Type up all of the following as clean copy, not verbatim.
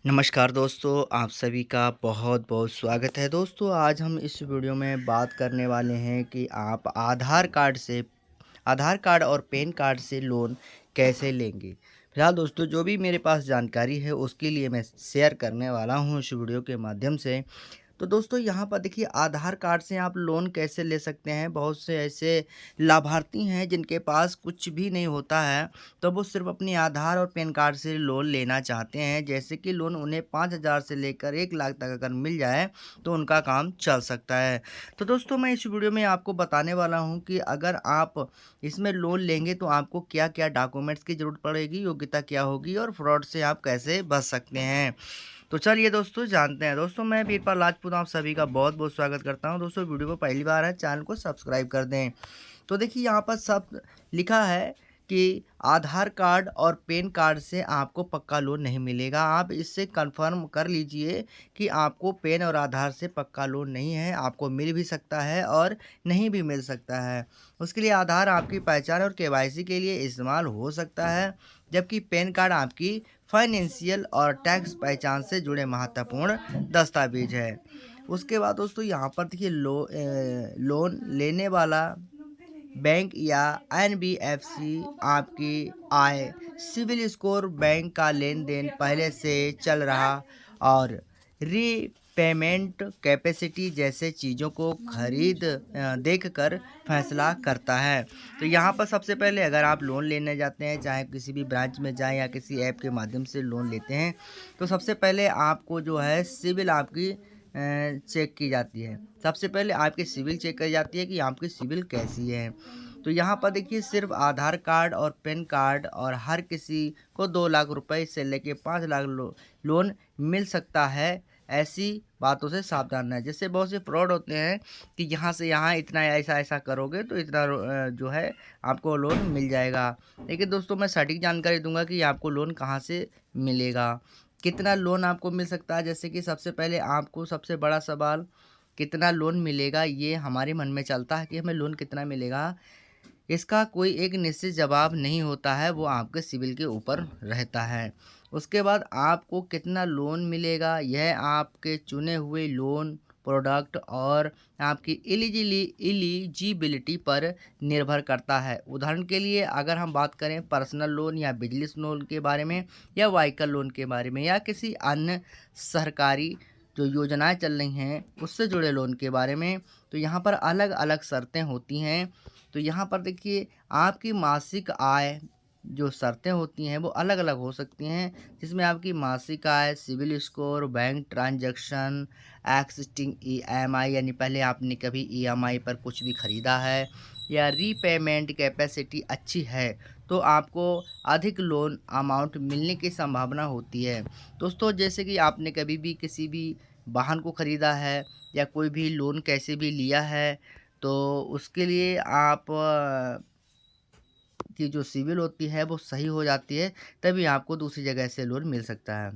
नमस्कार दोस्तों, आप सभी का बहुत बहुत स्वागत है। दोस्तों, आज हम इस वीडियो में बात करने वाले हैं कि आप आधार कार्ड और पैन कार्ड से लोन कैसे लेंगे। फिलहाल दोस्तों, जो भी मेरे पास जानकारी है उसके लिए मैं शेयर करने वाला हूँ इस वीडियो के माध्यम से। तो दोस्तों, यहाँ पर देखिए, आधार कार्ड से आप लोन कैसे ले सकते हैं। बहुत से ऐसे लाभार्थी हैं जिनके पास कुछ भी नहीं होता है, तो वो सिर्फ अपनी आधार और पैन कार्ड से लोन लेना चाहते हैं। जैसे कि लोन उन्हें 5,000 से लेकर 1 लाख तक अगर मिल जाए तो उनका काम चल सकता है। तो दोस्तों, मैं इस वीडियो में आपको बताने वाला हूँ कि अगर आप इसमें लोन लेंगे तो आपको क्या क्या डॉक्यूमेंट्स की ज़रूरत पड़ेगी, योग्यता क्या होगी और फ्रॉड से आप कैसे बच सकते हैं। तो चलिए दोस्तों, जानते हैं। दोस्तों, मैं वीरपाल राजपूत आप सभी का बहुत बहुत स्वागत करता हूं। दोस्तों, वीडियो को पहली बार है, चैनल को सब्सक्राइब कर दें। तो देखिए, यहाँ पर सब लिखा है कि आधार कार्ड और पैन कार्ड से आपको पक्का लोन नहीं मिलेगा। आप इससे कंफर्म कर लीजिए कि आपको पैन और आधार से पक्का लोन नहीं है। आपको मिल भी सकता है और नहीं भी मिल सकता है। उसके लिए आधार आपकी पहचान और केवाईसी के लिए इस्तेमाल हो सकता है, जबकि पैन कार्ड आपकी फाइनेंशियल और टैक्स पहचान से जुड़े महत्वपूर्ण दस्तावेज है। उसके बाद दोस्तों, यहाँ पर देखिए, लोन लेने वाला बैंक या एनबीएफसी आपकी आय, सिविल स्कोर, बैंक का लेन देन पहले से चल रहा और रीपेमेंट कैपेसिटी जैसे चीज़ों को देखकर फैसला करता है। तो यहाँ पर सबसे पहले अगर आप लोन लेने जाते हैं, चाहे किसी भी ब्रांच में जाएं या किसी ऐप के माध्यम से लोन लेते हैं, तो सबसे पहले आपको जो है सिविल आपकी चेक की जाती है। सबसे पहले आपकी सिविल चेक की जाती है कि आपकी सिविल कैसी है। तो यहाँ पर देखिए, सिर्फ आधार कार्ड और पैन कार्ड और हर किसी को 2 लाख रुपए से लेके 5 लाख लोन मिल सकता है। ऐसी बातों से सावधान रहें। जैसे बहुत से फ्रॉड होते हैं कि यहाँ से यहाँ इतना ऐसा करोगे तो इतना जो है आपको लोन मिल जाएगा। लेकिन दोस्तों, मैं सटीक जानकारी दूंगा कि आपको लोन कहाँ से मिलेगा, कितना लोन आपको मिल सकता है। जैसे कि सबसे पहले आपको सबसे बड़ा सवाल कितना लोन मिलेगा, ये हमारे मन में चलता है कि हमें लोन कितना मिलेगा। इसका कोई एक निश्चित जवाब नहीं होता है, वो आपके सिविल के ऊपर रहता है। उसके बाद आपको कितना लोन मिलेगा, यह आपके चुने हुए लोन प्रोडक्ट और आपकी एलिजिबिलिटी पर निर्भर करता है। उदाहरण के लिए, अगर हम बात करें पर्सनल लोन या बिजनेस लोन के बारे में, या व्हीकल लोन के बारे में, या किसी अन्य सरकारी जो योजनाएं चल रही हैं उससे जुड़े लोन के बारे में, तो यहाँ पर अलग अलग शर्तें होती हैं। तो यहाँ पर देखिए, आपकी मासिक आय जो शर्तें होती हैं वो अलग अलग हो सकती हैं, जिसमें आपकी मासिक आय, civil score, bank transaction, existing EMI यानी पहले आपने कभी ईएमआई पर कुछ भी खरीदा है, या रीपेमेंट कैपेसिटी अच्छी है, तो आपको अधिक लोन अमाउंट मिलने की संभावना होती है। दोस्तों, जैसे कि आपने कभी भी किसी भी वाहन को खरीदा है या कोई भी लोन कैसे भी लिया है, तो उसके लिए आप की जो सिविल होती है वो सही हो जाती है, तभी आपको दूसरी जगह से लोन मिल सकता है।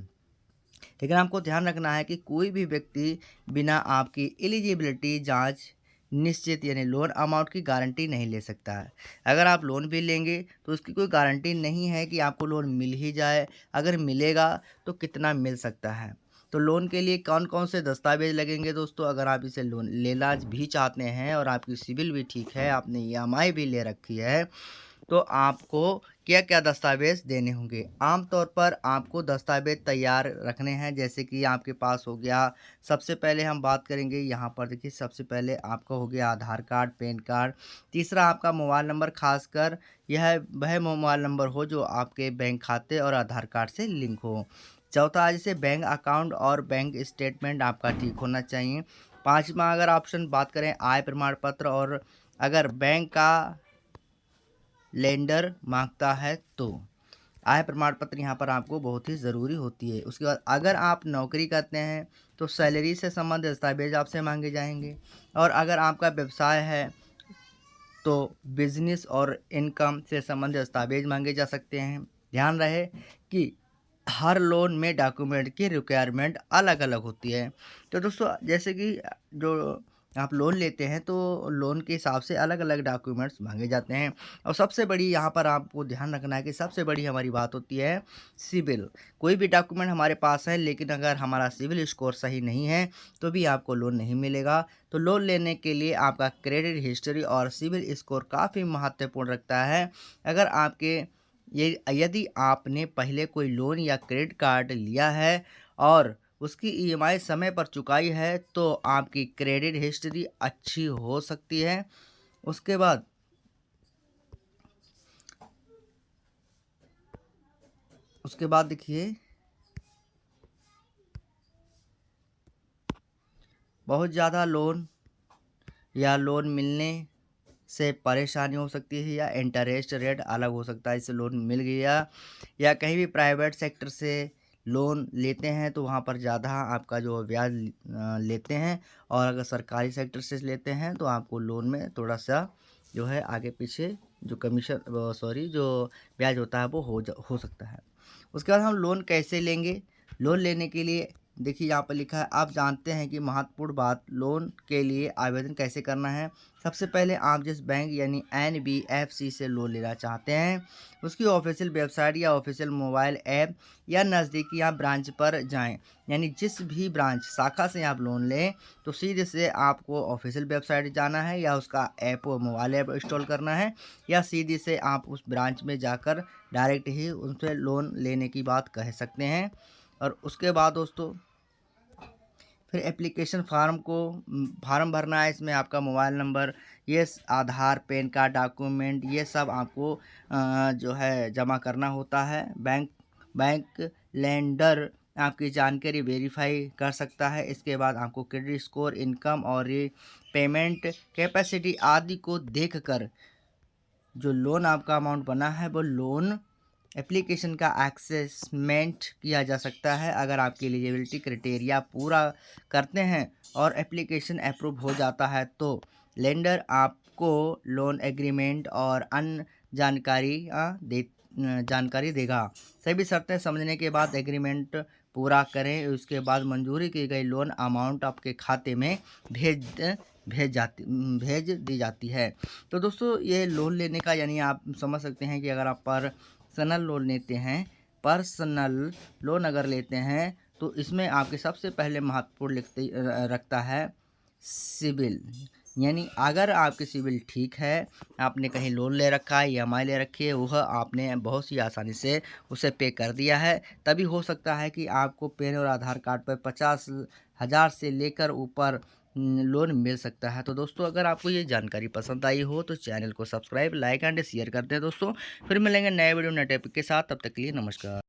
लेकिन आपको ध्यान रखना है कि कोई भी व्यक्ति बिना आपकी एलिजिबिलिटी जांच निश्चित यानी लोन अमाउंट की गारंटी नहीं ले सकता है। अगर आप लोन भी लेंगे तो उसकी कोई गारंटी नहीं है कि आपको लोन मिल ही जाए। अगर मिलेगा तो कितना मिल सकता है। तो लोन के लिए कौन कौन से दस्तावेज लगेंगे दोस्तों, अगर आप इसे लोन लेना भी चाहते हैं और आपकी सिविल भी ठीक है, आपने ईएमआई भी ले रखी है, तो आपको क्या-क्या दस्तावेज़ देने होंगे। आम तौर पर आपको दस्तावेज़ तैयार रखने हैं, जैसे कि आपके पास हो गया, सबसे पहले हम बात करेंगे यहाँ पर देखिए, सबसे पहले आपका हो गया आधार कार्ड, पैन कार्ड। तीसरा आपका मोबाइल नंबर, ख़ासकर यह वह मोबाइल नंबर हो जो आपके बैंक खाते और आधार कार्ड से लिंक हो। चौथा, जैसे बैंक अकाउंट और बैंक स्टेटमेंट आपका ठीक होना चाहिए। पाँचवाँ अगर ऑप्शन बात करें, आय प्रमाण पत्र, और अगर बैंक का लेंडर मांगता है तो आय प्रमाण पत्र यहाँ पर आपको बहुत ही ज़रूरी होती है। उसके बाद अगर आप नौकरी करते हैं तो सैलरी से संबंधित दस्तावेज आपसे मांगे जाएंगे, और अगर आपका व्यवसाय है तो बिजनेस और इनकम से संबंधित दस्तावेज मांगे जा सकते हैं। ध्यान रहे कि हर लोन में डॉक्यूमेंट की रिक्वायरमेंट अलग अलग होती है। तो दोस्तों, जैसे कि जो आप लोन लेते हैं तो लोन के हिसाब से अलग-अलग डॉक्यूमेंट्स माँगे जाते हैं। और सबसे बड़ी यहाँ पर आपको ध्यान रखना है कि सबसे बड़ी हमारी बात होती है सिबिल। कोई भी डॉक्यूमेंट हमारे पास है लेकिन अगर हमारा सिबिल स्कोर सही नहीं है तो भी आपको लोन नहीं मिलेगा। तो लोन लेने के लिए आपका क्रेडिट हिस्ट्री और सिबिल स्कोर काफ़ी महत्वपूर्ण रखता है। अगर आपके ये यदि आपने पहले कोई लोन या क्रेडिट कार्ड लिया है और उसकी ईएमआई समय पर चुकाई है तो आपकी क्रेडिट हिस्ट्री अच्छी हो सकती है। उसके बाद देखिए बहुत ज़्यादा लोन या लोन मिलने से परेशानी हो सकती है या इंटरेस्ट रेट अलग हो सकता है। इससे लोन मिल गया या कहीं भी प्राइवेट सेक्टर से लोन लेते हैं तो वहाँ पर ज़्यादा आपका जो ब्याज लेते हैं, और अगर सरकारी सेक्टर से लेते हैं तो आपको लोन में थोड़ा सा जो है आगे पीछे जो कमीशन जो ब्याज होता है वो हो सकता है। उसके बाद हम लोन कैसे लेंगे? लोन लेने के लिए देखिए यहाँ पर लिखा है, आप जानते हैं कि महत्वपूर्ण बात लोन के लिए आवेदन कैसे करना है। सबसे पहले आप जिस बैंक यानी एनबीएफसी से लोन लेना चाहते हैं उसकी ऑफिशियल वेबसाइट या ऑफिशियल मोबाइल ऐप या नज़दीकी आप ब्रांच पर जाएं। यानी जिस भी ब्रांच शाखा से आप लोन लें तो सीधे से आपको ऑफिशियल वेबसाइट जाना है या उसका ऐप मोबाइल ऐप इंस्टॉल करना है, या सीधे से आप उस ब्रांच में जाकर डायरेक्ट ही उनसे लोन लेने की बात कह सकते हैं। और उसके बाद दोस्तों फिर एप्लीकेशन फार्म भरना है। इसमें आपका मोबाइल नंबर, ये आधार, पैन कार्ड डॉक्यूमेंट, ये सब आपको जो है जमा करना होता है। बैंक लेंडर आपकी जानकारी वेरीफाई कर सकता है। इसके बाद आपको क्रेडिट स्कोर, इनकम और पेमेंट कैपेसिटी आदि को देखकर जो लोन आपका अमाउंट बना है वो लोन एप्लीकेशन का एक्सेसमेंट किया जा सकता है। अगर आपकी एलिजिबिलिटी क्राइटेरिया पूरा करते हैं और एप्लीकेशन अप्रूव हो जाता है तो लेंडर आपको लोन एग्रीमेंट और अन्य जानकारी देगा। सभी शर्तें समझने के बाद एग्रीमेंट पूरा करें, उसके बाद मंजूरी की गई लोन अमाउंट आपके खाते में भेज दी जाती है। तो दोस्तों ये लोन लेने का यानी आप समझ सकते हैं कि अगर आप पर्सनल लोन अगर लेते हैं तो इसमें आपके सबसे पहले महत्वपूर्ण रखता है सिबिल। यानी अगर आपकी सिबिल ठीक है, आपने कहीं लोन ले रखा है, ईएमआई ले रखी है, वह आपने बहुत सी आसानी से उसे पे कर दिया है, तभी हो सकता है कि आपको पैन और आधार कार्ड पर 50,000 से लेकर ऊपर लोन मिल सकता है। तो दोस्तों अगर आपको ये जानकारी पसंद आई हो तो चैनल को सब्सक्राइब, लाइक एंड शेयर कर दें दोस्तों। फिर मिलेंगे नए वीडियो नए टॉपिक के साथ, तब तक के लिए नमस्कार।